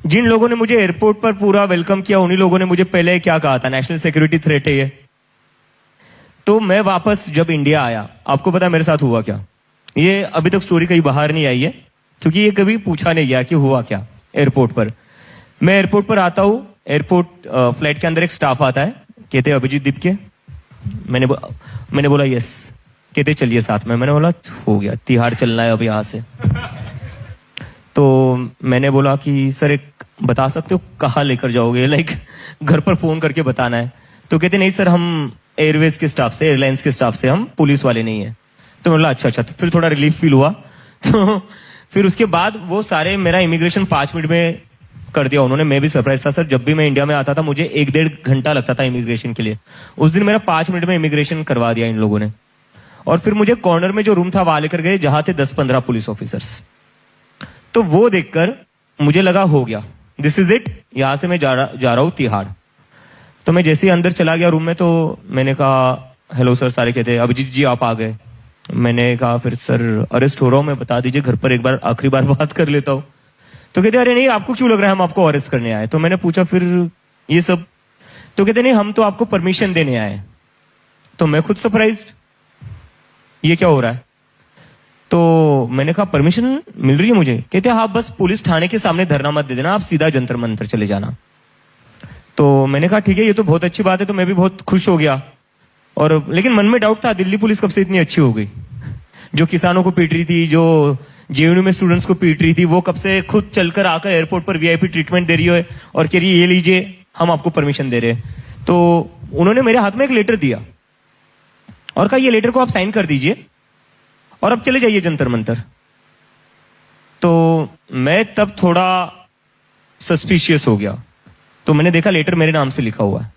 जिन लोगों ने मुझे एयरपोर्ट पर पूरा वेलकम किया उन्हीं लोगों ने मुझे पहले क्या कहा था, नेशनल सिक्योरिटी थ्रेट है ये। तो मैं वापस जब इंडिया आया, आपको पता है मेरे साथ हुआ क्या? ये अभी तक स्टोरी कहीं बाहर नहीं आई है, क्योंकि ये कभी पूछा नहीं गया कि हुआ क्या एयरपोर्ट पर। मैं एयरपोर्ट पर आता हूँ, एयरपोर्ट फ्लाइट के अंदर एक स्टाफ आता है, कहते अभिजीत दीपके। मैंने बोला यस। कहते चलिए साथ में। मैंने बोला हो गया, तिहाड़ चलना है अब यहाँ से। तो मैंने बोला कि सर एक बता सकते हो कहाँ लेकर जाओगे, लाइक घर पर फोन करके बताना है। तो कहते नहीं सर, हम एयरवेज के स्टाफ से, एयरलाइंस के स्टाफ से, हम पुलिस वाले नहीं है। तो मैं बोला अच्छा। तो फिर थोड़ा रिलीफ फील हुआ। तो फिर उसके बाद वो सारे मेरा इमिग्रेशन 5 मिनट में कर दिया उन्होंने। मैं भी सरप्राइज था सर, जब भी मैं इंडिया में आता था मुझे 1-1.5 घंटा लगता था इमिग्रेशन के लिए। उस दिन मेरा 5 मिनट में इमिग्रेशन करवा दिया इन लोगों ने। और फिर मुझे कॉर्नर में जो रूम था वहां लेकर गए जहां थे 10-15 पुलिस ऑफिसर्स। तो वो देखकर मुझे लगा हो गया, दिस इज इट, यहां से मैं जा रहा हूं तिहाड़। तो मैं जैसे ही अंदर चला गया रूम में, तो मैंने कहा हेलो सर। सारे कहते अभिजीत जी आप आ गए। मैंने कहा फिर सर अरेस्ट हो रहा हूं मैं, बता दीजिए घर पर एक बार आखिरी बार बात कर लेता हूं। तो कहते अरे नहीं, आपको क्यों लग रहा है हम आपको अरेस्ट करने आए? तो मैंने पूछा फिर ये सब? तो कहते नहीं, हम तो आपको परमिशन देने आए। तो मैं खुद सरप्राइज्ड, ये क्या हो रहा है? तो मैंने कहा परमिशन मिल रही है मुझे? कहते हाँ, बस पुलिस थाने के सामने धरना मत दे देना, आप सीधा जंतर मंतर चले जाना। तो मैंने कहा ठीक है, ये तो बहुत अच्छी बात है। तो मैं भी बहुत खुश हो गया। और लेकिन मन में डाउट था, दिल्ली पुलिस कब से इतनी अच्छी हो गई? जो किसानों को पीट रही थी, जो जेएनयू में स्टूडेंट्स को पीट रही थी, वो कब से खुद चलकर आकर एयरपोर्ट पर वीआईपी ट्रीटमेंट दे रही है और कह रही है ये लीजिए हम आपको परमिशन दे रहे हैं। तो उन्होंने मेरे हाथ में एक लेटर दिया और कहा ये लेटर को आप साइन कर दीजिए और अब चले जाइए जंतर मंतर। तो मैं तब थोड़ा सस्पिशियस हो गया। तो मैंने देखा लेटर मेरे नाम से लिखा हुआ है।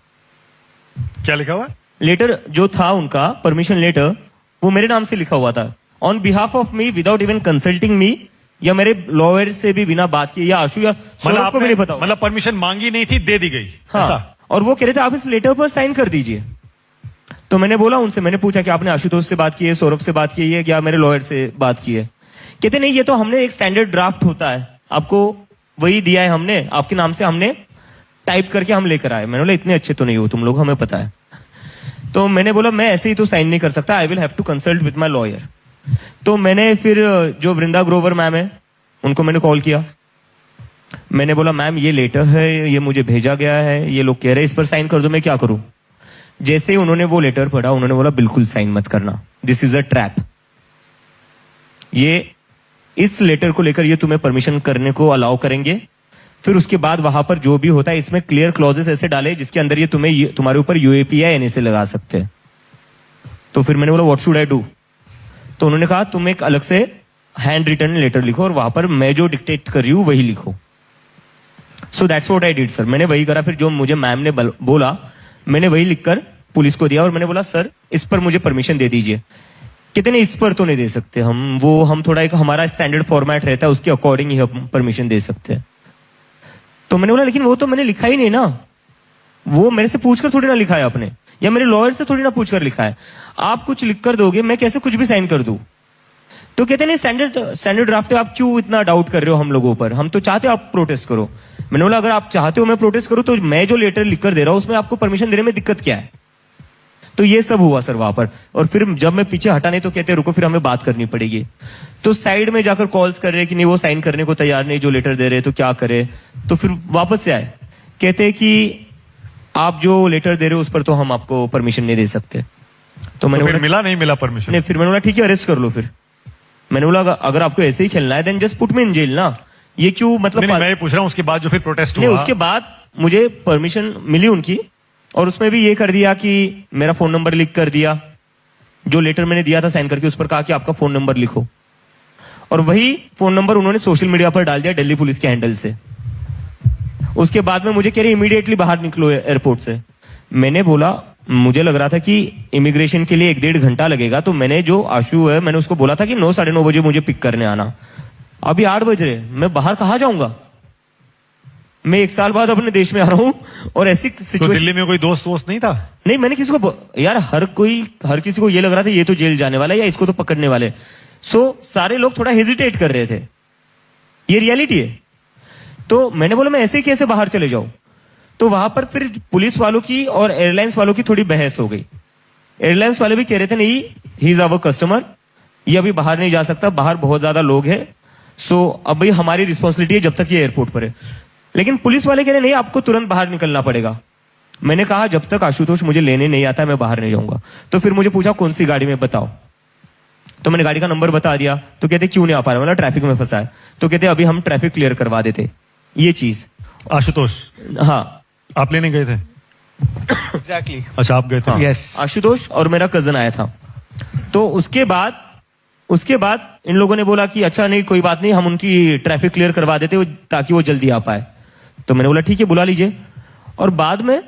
क्या लिखा हुआ? लेटर जो था उनका परमिशन लेटर, वो मेरे नाम से लिखा हुआ था, on behalf of me, without even consulting me, या मेरे लॉयर से भी बिना बात किए, या आशु या सौरभ को भी नहीं पता। मतलब परमिशन मांगी नहीं थी, दे दी गई। हाँ, ऐसा? और वो कह रहे थे आप इस लेटर पर साइन कर दीजिए। तो मैंने बोला उनसे, मैंने पूछा कि आपने आशुतोष से बात की है, सौरभ से बात की है, या मेरे लॉयर से बात की है? कहते नहीं, ये तो हमने एक स्टैंडर्ड ड्राफ्ट होता है, आपको वही दिया है हमने, आपके नाम से हमने टाइप करके हम लेकर आए। मैंने बोला इतने अच्छे तो नहीं हो तुम लोग, हमें पता है। तो मैंने बोला मैं ऐसे ही तो साइन नहीं कर सकता, I will have to consult with my lawyer. तो मैंने फिर जो वृंदा ग्रोवर मैम है उनको मैंने कॉल किया। मैंने बोला मैम ये लेटर है, ये मुझे भेजा गया है, ये लोग कह रहे हैं इस पर साइन कर दो, मैं क्या करूं? जैसे ही उन्होंने वो लेटर पढ़ा, उन्होंने बोला बिल्कुल साइन मत करना, दिस इज अ ट्रैप। ये इस लेटर को लेकर ये तुम्हें परमिशन करने को अलाउ करेंगे, फिर उसके बाद वहां पर जो भी होता है इसमें क्लियर क्लॉजेस ऐसे डाले जिसके अंदर ये तुम्हारे ऊपर यूएपी या एनएसए लगा सकते हैं। तो फिर मैंने बोला व्हाट शुड आई डू? तो उन्होंने कहा तुम एक अलग से हैंड रिटन लेटर लिखो और वहां पर मैं जो डिक्टेट कर रही हूं वही लिखो। So that's what I did sir. मैंने वही करा। फिर जो मुझे मैम ने बोला मैंने वही लिखकर पुलिस को दिया और मैंने बोला सर इस पर मुझे परमिशन दे दीजिए। कितने इस पर तो नहीं दे सकते हम थोड़ा एक हमारा स्टैंडर्ड फॉर्मेट रहता है, उसके अकॉर्डिंग ही हम परमिशन दे सकते हैं। तो मैंने बोला लेकिन वो तो मैंने लिखा ही नहीं ना, वो मेरे से पूछकर थोड़ी ना लिखा है आपने, या मेरे लॉयर से थोड़ी ना पूछकर लिखा है। आप कुछ लिख कर दोगे, मैं कैसे कुछ भी साइन कर दूं? तो कहते नहीं स्टैंडर्ड ड्राफ्ट है, आप क्यों इतना डाउट कर रहे हो हम लोगों पर? हम तो चाहते हो आप प्रोटेस्ट करो। मैंने बोला अगर आप चाहते हो मैं प्रोटेस्ट करूं तो मैं जो लेटर लिख कर दे रहा हूं उसमें आपको परमिशन देने में दिक्कत क्या है? तो ये सब हुआ सर वहां पर। और फिर जब मैं पीछे हटा नहीं तो कहते रुको फिर हमें बात करनी पड़ेगी। तो साइड में जाकर कॉल्स कर रहे कि नहीं वो साइन करने को तैयार नहीं जो लेटर दे रहे, तो क्या करे? तो फिर वापस से आए, कहते कि आप जो लेटर दे रहे हो उस पर तो हम आपको परमिशन नहीं दे सकते। तो मैंने फिर मिला नहीं मिला परमिशन? नहीं, फिर मैंने बोला ठीक है अरेस्ट कर लो। फिर मैंने बोला अगर आपको ऐसे ही खेलना है then just put me in jail ना, ये क्यों मतलब नहीं, मैं ये पूछ रहा हूँ उसके बाद जो फिर प्रोटेस्ट हुआ। नहीं, उसके बाद मुझे परमिशन मिली उनकी और उसमें भी ये कर दिया कि मेरा फोन नंबर लिख कर दिया, जो लेटर मैंने दिया था साइन करके उस पर कहा कि आपका फोन नंबर लिखो, और वही फोन नंबर उन्होंने सोशल मीडिया पर डाल दिया दिल्ली पुलिस के हैंडल से। उसके बाद में मुझे कह रहे इमीडिएटली बाहर निकलो एयरपोर्ट से। मैंने बोला मुझे लग रहा था कि इमिग्रेशन के लिए 1-1.5 घंटा लगेगा, तो मैंने जो आशु है मैंने उसको बोला था कि 9-9:30 बजे मुझे पिक करने आना। अभी 8 बज रहे, मैं बाहर कहाँ जाऊंगा? मैं 1 साल बाद अपने देश में आ रहा हूं और ऐसी सिचुएशन। तो दिल्ली में कोई दोस्त नहीं था? नहीं, मैंने किसी को यार हर किसी को ये लग रहा था ये तो जेल जाने वाला है या इसको तो पकड़ने वाले। सो सारे लोग थोड़ा हेजिटेट कर रहे थे, ये रियलिटी है। तो मैंने बोला मैं ऐसे ही कैसे बाहर चले जाऊं। तो वहां पर फिर पुलिस वालों की और एयरलाइंस वालों की थोड़ी बहस हो गई। एयरलाइंस वाले भी कह रहे थे नहीं, ही इज आवर कस्टमर, ये अभी बाहर नहीं जा सकता, बाहर बहुत ज्यादा लोग हैं, सो अभी हमारी रिस्पॉन्सिबिलिटी है जब तक ये एयरपोर्ट पर है। लेकिन पुलिस वाले कह रहे नहीं, आपको तुरंत बाहर निकलना पड़ेगा। मैंने कहा जब तक आशुतोष मुझे लेने नहीं आता मैं बाहर नहीं जाऊंगा। तो फिर मुझे पूछा कौन सी गाड़ी में बताओ, तो मैंने गाड़ी का नंबर बता दिया। तो कहते क्यों नहीं आ पा रहा, मतलब ट्रैफिक में फंसा है। तो कहते अभी हम ट्रैफिक क्लियर करवा देते। ये चीज, आशुतोष हाँ आप लेने गए थे? एग्जैक्टली। अच्छा आप गए थे? हाँ, Yes. आशुतोष और मेरा कजन आया था। तो उसके बाद इन लोगों ने बोला कि अच्छा नहीं कोई बात नहीं, हम उनकी ट्रैफिक क्लियर करवा देते ताकि वो जल्दी आ पाए। तो मैंने बोला ठीक है बुला लीजिए। और बाद में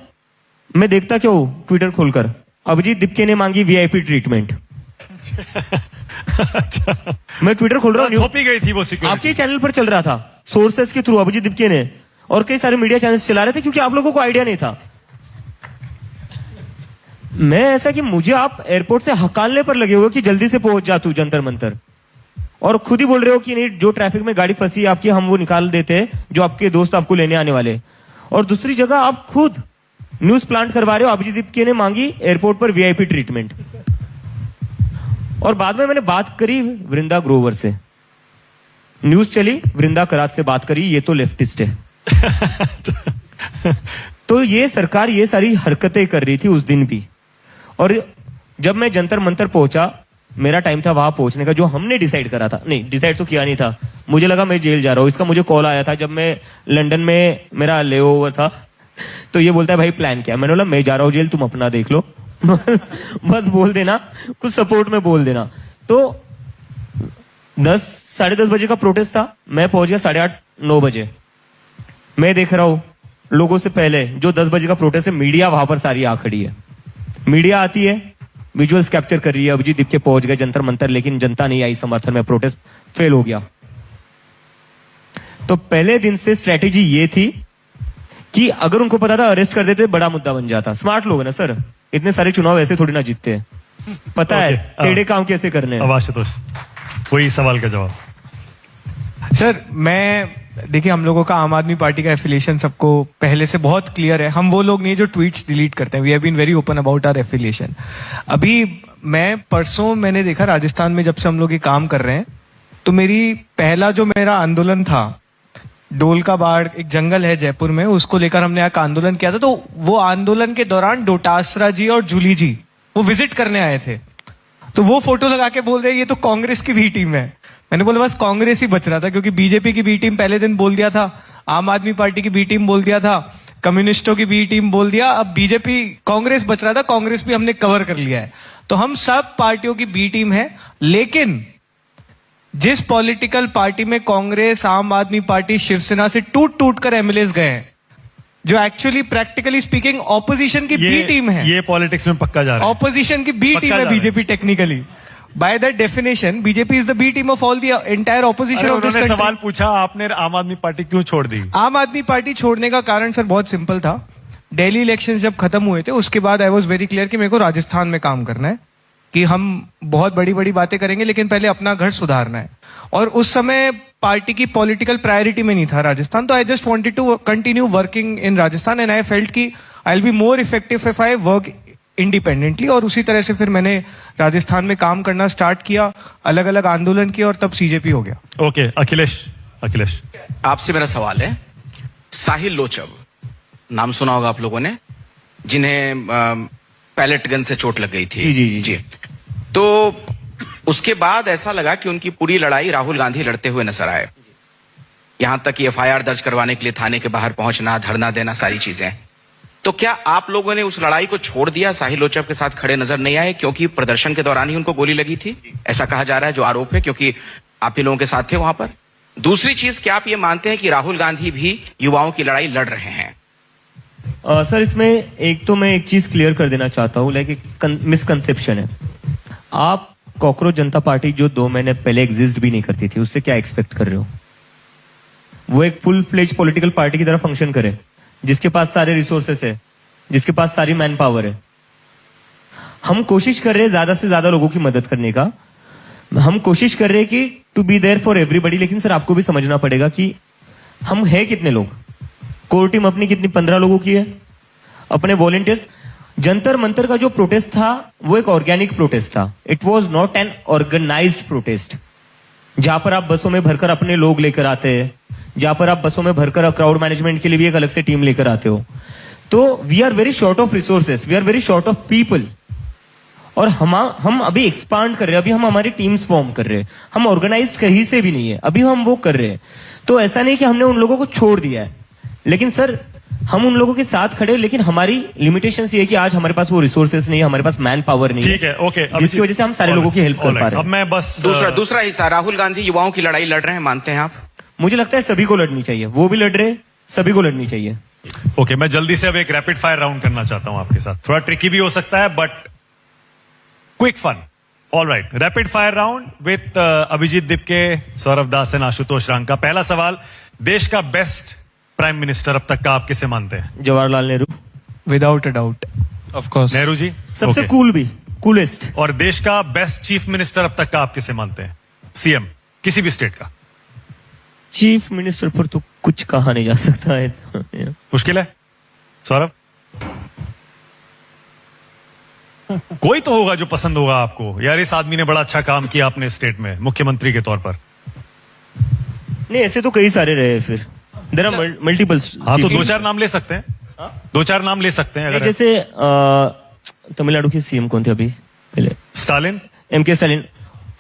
मैं देखता क्या हूं ट्विटर खोलकर, अभिजीत दीपके ने मांगी वीआईपी ट्रीटमेंट। मैं ट्विटर खोल रहा हूँ, थोपी गई थी वो सिक्योरिटी। आपके चैनल पर चल रहा था, सोर्सेस के थ्रू अभिजीत दीपके ने, और कई सारे मीडिया चैनल्स चला रहे थे क्योंकि आप लोगों को आइडिया नहीं था। मैं ऐसा कि मुझे आप एयरपोर्ट से हकालने पर लगे हुए कि जल्दी से पहुंच जा तू जंतर मंतर, और खुद ही बोल रहे हो कि नहीं जो ट्रैफिक में गाड़ी फंसी है आपकी हम वो निकाल देते हैं, जो आपके दोस्त आपको लेने आने वाले। और दूसरी जगह आप खुद न्यूज प्लांट करवा रहे हो, अभिजीत दीपके ने मांगी एयरपोर्ट पर वीआईपी ट्रीटमेंट। और बाद में मैंने बात करी वृंदा ग्रोवर से, न्यूज चली, वृंदा करात से बात करी, ये तो लेफ्टिस्ट है। तो ये सरकार ये सारी हरकतें कर रही थी उस दिन भी। और जब मैं जंतर मंतर पहुंचा, मेरा टाइम था वहां पहुंचने का, जो हमने डिसाइड करा था, नहीं डिसाइड तो किया नहीं था, मुझे लगा मैं जेल जा रहा हूं। इसका मुझे कॉल आया था जब मैं लंदन में मेरा लेओवर था, तो ये बोलता है भाई प्लान क्या। मैंने बोला मैं जा रहा हूं जेल, तुम अपना देख लो। बस बोल देना, कुछ सपोर्ट में बोल देना। तो 10 साढ़े 10 बजे का प्रोटेस्ट था, मैं पहुंच गया 8:30-9 बजे। मैं देख रहा हूं लोगों से पहले जो 10 बजे का प्रोटेस्ट है, मीडिया वहां पर सारी आ खड़ी है। मीडिया आती है, विजुअल्स कैप्चर कर रही है, अभिजीत दीपके पहुंच गए जंतर मंतर, लेकिन जनता नहीं आई समर्थन में, प्रोटेस्ट फेल हो गया। तो पहले दिन से स्ट्रेटेजी ये थी कि अगर उनको पता था अरेस्ट कर देते बड़ा मुद्दा बन जाता। स्मार्ट लोग है ना सर, इतने सारे चुनाव ऐसे थोड़ी ना जीतते हैं, पता है टेढ़े काम कैसे करने हैं। अब आशुतोष वही सवाल का जवाब। सर देखिए हम लोगों का आम आदमी पार्टी का एफिलिएशन सबको पहले से बहुत क्लियर है। हम वो लोग नहीं जो ट्वीट्स डिलीट करते हैं। We have been very open about our affiliation. अभी परसों मैंने देखा राजस्थान में जब से हम लोग ये काम कर रहे हैं, तो पहला जो मेरा आंदोलन था, डोल का बाढ़ एक जंगल है जयपुर में, उसको लेकर हमने एक आंदोलन किया था। तो वो आंदोलन के दौरान डोटासरा जी और जूली जी वो विजिट करने आए थे, तो वो फोटो लगा के बोल रहे ये तो कांग्रेस की भी टीम है। मैंने बोला बस कांग्रेस ही बच रहा था, क्योंकि बीजेपी की बी टीम पहले दिन बोल दिया था, आम आदमी पार्टी की बी टीम बोल दिया था, कम्युनिस्टों की बी टीम बोल दिया, अब बीजेपी कांग्रेस बच रहा था, कांग्रेस भी हमने कवर कर लिया है। तो हम सब पार्टियों की बी टीम है, लेकिन जिस पॉलिटिकल पार्टी में कांग्रेस, आम आदमी पार्टी, शिवसेना से टूट टूट कर एमएलएस गए हैं, जो एक्चुअली प्रैक्टिकली स्पीकिंग ऑपोजिशन की बी टीम है, ये पॉलिटिक्स में पक्का जा रहा है। ऑपोजिशन की बी पक्का टीम जा है रहा है। BJP technically. By that definition BJP is the B team of all the entire opposition of this उन्होंने सवाल पूछा आपने आम आदमी पार्टी क्यों छोड़ दी? आम आदमी पार्टी छोड़ने का कारण सर बहुत सिंपल था। दिल्ली इलेक्शंस जब खत्म हुए थे उसके बाद आई वाज वेरी क्लियर कि मेरे को राजस्थान में काम करना है, कि हम बहुत बड़ी बड़ी बातें करेंगे लेकिन पहले अपना घर सुधारना है। और उस समय पार्टी की पॉलिटिकल प्रायोरिटी में नहीं था राजस्थान, तो I just wanted to continue working in Rajasthan and I felt कि I will be more effective if I work independently. और उसी तरह से फिर मैंने राजस्थान में काम करना स्टार्ट किया, अलग अलग आंदोलन किया, और तब सीजेपी हो गया। ओके अखिलेश आपसे मेरा सवाल है, साहिल लोचब नाम सुना होगा आप लोगों ने, जिन्हें पैलेट गन से चोट लग गई थी। जी। तो उसके बाद ऐसा लगा कि उनकी पूरी लड़ाई राहुल गांधी लड़ते हुए नजर आए, यहां तक कि एफआईआर दर्ज करवाने के लिए थाने के बाहर पहुंचना, धरना देना, सारी चीजें। तो क्या आप लोगों ने उस लड़ाई को छोड़ दिया, साहिल लोचब के साथ खड़े नजर नहीं आए क्योंकि प्रदर्शन के दौरान ही उनको गोली लगी थी? ऐसा कहा जा रहा है, जो आरोप है, क्योंकि आप ही लोगों के साथ थे वहां पर। दूसरी चीज, क्या आप ये मानते हैं कि राहुल गांधी भी युवाओं की लड़ाई लड़ रहे हैं? सर इसमें एक तो मैं एक चीज क्लियर कर देना चाहता हूं, लाइक एक मिसकंसेप्शन है। आप कॉकरोच जनता पार्टी जो 2 महीने पहले एग्जिस्ट भी नहीं करती थी, उससे क्या एक्सपेक्ट कर रहे हो? वो एक फुल फ्लेज पॉलिटिकल पार्टी की तरह फंक्शन करे, जिसके पास सारे रिसोर्सेस है, जिसके पास सारी मैन पावर है। हम कोशिश कर रहे हैं ज्यादा से ज्यादा लोगों की मदद करने का, हम कोशिश कर रहे हैं कि to be there for everybody. लेकिन सर आपको भी समझना पड़ेगा कि हम है कितने लोग, कोर टीम अपनी कितनी 15 लोगों की है, अपने वॉलंटियर्स। जंतर मंतर का जो प्रोटेस्ट था वो एक ऑर्गेनिक प्रोटेस्ट था, it was not an organised protest, जहां पर आप बसों में भरकर अपने लोग लेकर आते हैं, जहां पर आप बसों में भरकर क्राउड मैनेजमेंट के लिए भी एक अलग से टीम लेकर आते हो। तो we are very short of resources, we are very short of people, और हम अभी एक्सपांड कर रहे हैं, अभी हम हमारी टीम्स फॉर्म कर रहे हैं, हम ऑर्गेनाइज्ड कहीं से भी नहीं है, अभी हम वो कर रहे हैं। तो ऐसा नहीं कि हमने उन लोगों को छोड़ दिया है, लेकिन सर हम उन लोगों के साथ खड़े, लेकिन हमारी लिमिटेशन ये है कि आज हमारे पास वो रिसोर्सेस नहीं है, हमारे पास मैन पावर नहीं ठीक है, ओके, जिसकी वजह से हम सारे लोगों की हेल्प कर पा रहे अब हैं। मैं बस दूसरा हिस्सा, राहुल गांधी युवाओं की लड़ाई लड़ रहे हैं, मानते हैं आप? मुझे लगता है सभी को लड़नी चाहिए, वो भी लड़ रहे, सभी को लड़नी चाहिए। ओके, मैं जल्दी से अब एक रैपिड फायर राउंड करना चाहता हूं आपके साथ, थोड़ा ट्रिकी भी हो सकता है but quick fun. All right, rapid fire round with Abhijit Dipke, Saurabh Das and Ashutosh Ranka. पहला सवाल, देश का बेस्ट प्राइम मिनिस्टर अब तक का आप किसे मानते हैं? Jawaharlal Nehru, without a doubt, of course Nehru ji सबसे Okay. कूल भी, कूलेस्ट। और देश का बेस्ट चीफ मिनिस्टर अब तक का आप किसे मानते हैं? सीएम किसी भी स्टेट का। चीफ मिनिस्टर पर तो कुछ कहा नहीं जा सकता है। मुश्किल है। सौरभ, कोई तो होगा जो पसंद होगा आपको, यार इस आदमी ने बड़ा अच्छा काम किया अपने स्टेट में मुख्यमंत्री के तौर पर। नहीं, ऐसे तो कई सारे रहे, फिर देयर आर मल्टीपल। हाँ, तो 2-4 नाम ले सकते हैं, 2-4 नाम ले सकते हैं अगर। जैसे तमिलनाडु के सीएम कौन थे अभी पहले? स्टालिन, MK स्टालिन,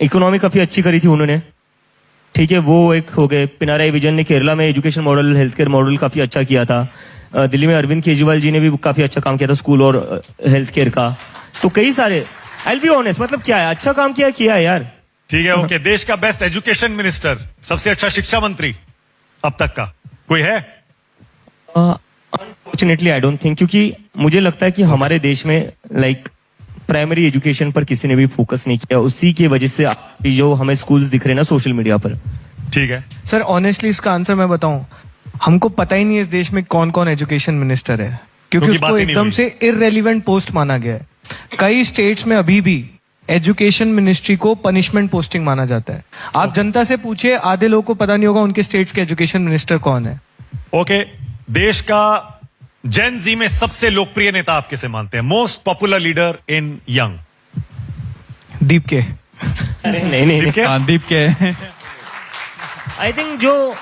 इकोनॉमी काफी अच्छी करी थी उन्होंने, ठीक है, वो एक हो गए। पिनाराई विजयन ने केरला में education model, health care model काफी अच्छा किया था। दिल्ली में अरविंद केजरीवाल जी ने भी काफी अच्छा काम किया था स्कूल और हेल्थ केयर का। तो कई सारे, आई विल बी ऑनेस्ट, मतलब क्या है, अच्छा काम किया है यार। ठीक है, ओके। देश का बेस्ट एजुकेशन मिनिस्टर, सबसे अच्छा शिक्षा मंत्री अब तक का कोई है? अनफॉर्चुनेटली आई डोंट थिंक, क्योंकि मुझे लगता है कि हमारे देश में लाइक प्राइमरी एजुकेशन पर किसी ने भी फोकस नहीं किया, उसी की वजह से जो हमें स्कूल्स दिख रहे हैं ना सोशल मीडिया पर। ठीक है सर ऑनेस्टली इसका आंसर मैं बताऊं, हमको पता ही नहीं इस देश में कौन कौन एजुकेशन मिनिस्टर है, क्योंकि क्योंकि बात उसको ही नहीं एकदम हुई। से इररेलेवेंट पोस्ट माना गया है। कई स्टेट्स में अभी भी एजुकेशन मिनिस्ट्री को पनिशमेंट पोस्टिंग माना जाता है। आप जनता से पूछिए, आधे लोगों को पता नहीं होगा उनके स्टेट्स के एजुकेशन मिनिस्टर कौन है। ओके, देश का जेन जी में सबसे लोकप्रिय नेता आप किसे मानते हैं? Most popular leader in young. Deepak. अरे नहीं, ठीक है? हाँ, दीप के आई थिंक जो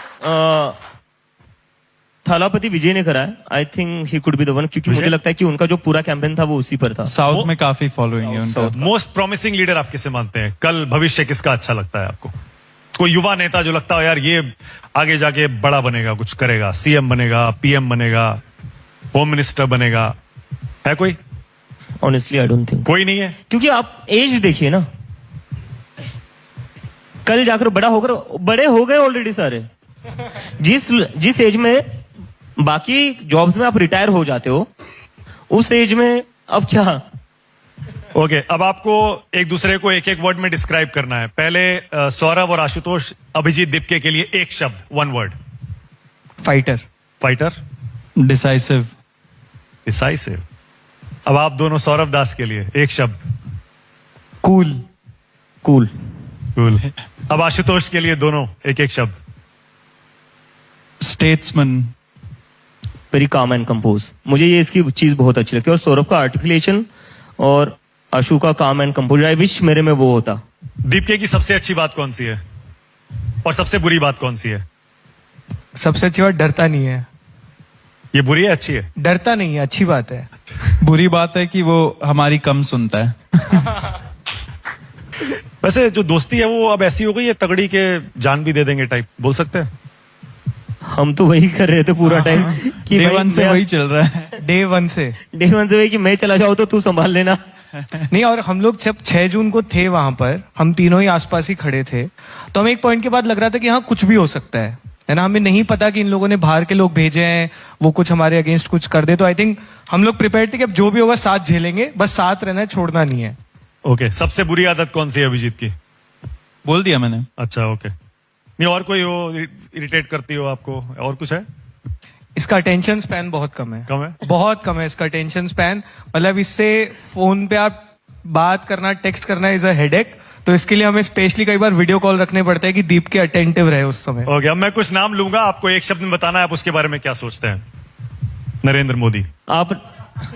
थालापति विजय ने करा है, I think he could be the one, क्योंकि विजय? मुझे लगता है कि उनका जो पूरा कैंपेन था वो उसी पर था। साउथ में काफी फॉलोइंग है उनका। मोस्ट प्रॉमिसिंग लीडर आप किसे मानते हैं? कल भविष्य किसका अच्छा लगता है आपको? कोई युवा नेता जो लगता हो यार ये आगे जाके बड़ा बनेगा, कुछ करेगा, सीएम बनेगा, पीएम बनेगा, होम मिनिस्टर बनेगा, है कोई? ऑनेस्टली आई डोंट थिंक, कोई नहीं है। क्योंकि आप एज देखिए ना, कल जाकर बड़े हो गए ऑलरेडी सारे। जिस एज में बाकी जॉब्स में आप रिटायर हो जाते हो, उस एज में अब क्या? ओके, अब आपको एक दूसरे को एक एक वर्ड में डिस्क्राइब करना है। पहले सौरभ और आशुतोष अभिजीत दिपके के लिए एक शब्द, 1 word. Fighter. Fighter, decisive. Decisive. अब आप दोनों सौरभ दास के लिए एक शब्द। कूल। कूल। कूल। अब आशुतोष के लिए दोनों एक एक शब्द। Statesman. Very calm and compose, मुझे ये इसकी चीज बहुत अच्छी लगती है। और सौरभ का आर्टिकुलेशन और आशु का काम एंड कंपोज, आई विश मेरे में वो होता। दीपके की सबसे अच्छी बात कौन सी है और सबसे बुरी बात कौन सी है? सबसे अच्छी बात, डरता नहीं है। ये बुरी है अच्छी है? डरता नहीं है, अच्छी बात है। बुरी बात है कि वो हमारी कम सुनता है। वैसे जो दोस्ती है वो अब ऐसी हो गई है, तगड़ी के जान भी दे देंगे टाइप, बोल सकते हैं? हम तो वही कर रहे थे पूरा टाइम कि डे भाई वन से मैं- वही चल रहा है। डे वन से। डे वन से वही कि मैं चला जाऊँ तो तू संभाल लेना। नहीं, और हम लोग जब 6 जून को थे वहां पर, हम तीनों ही आसपास ही खड़े थे, तो हमें एक पॉइंट के बाद लग रहा था कि हाँ कुछ भी हो सकता है ना। हमें नहीं पता कि इन लोगों ने बाहर के लोग भेजे हैं, वो कुछ हमारे अगेंस्ट कुछ कर दे। तो आई थिंक हम लोग प्रिपेयर थे कि अब जो भी होगा साथ झेलेंगे, बस साथ रहना है, छोड़ना नहीं है। ओके, सबसे बुरी आदत कौन सी है अभिजीत की? बोल दिया मैंने। अच्छा, ओके। नहीं और कोई हो इरिटेट करती हो आपको, और कुछ है? इसका अटेंशन स्पैन बहुत कम है। कम है? बहुत कम है इसका अटेंशन स्पैन। मतलब इससे फोन पे आप बात करना, टेक्स्ट करना इज अ हेडेक, तो इसके लिए हमें स्पेशली कई बार वीडियो कॉल रखने पड़ते हैं कि दीप के अटेंटिव रहे उस समय। ओके, अब मैं कुछ नाम लूंगा, आपको एक शब्द में बताना है आप उसके बारे में क्या सोचते हैं। नरेंद्र मोदी। आप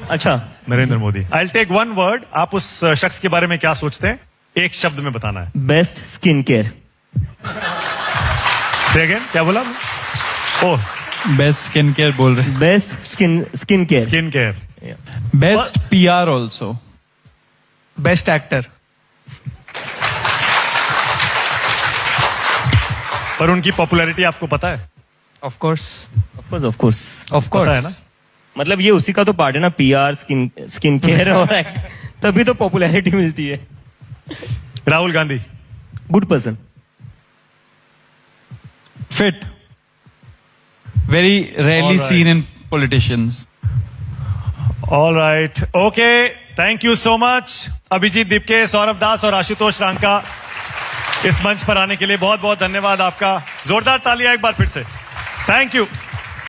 अच्छा, Narendra Modi. I take one word, आप उस शख्स के बारे में क्या सोचते हैं, एक शब्द में बताना है। Best skin care. से अगेन, क्या बोला? ओह, बेस्ट स्किन केयर बोल रहे। Best skin care. Skin care. Best PR also. Best actor. पर उनकी पॉपुलैरिटी आपको पता है? ऑफ कोर्स ऑफ कोर्स पता है ना? मतलब ये उसी का तो पार्ट है ना, PR, स्किन केयर और तभी तो पॉपुलैरिटी मिलती है। Rahul Gandhi. Good person. Fit. Very rarely Alright. seen in politicians. All right, okay, thank you so much Abhijeet Deepak, Saurabh Das और आशुतोष रांका इस मंच पर आने के लिए बहुत बहुत धन्यवाद आपका। जोरदार तालियां एक बार फिर से। Thank you.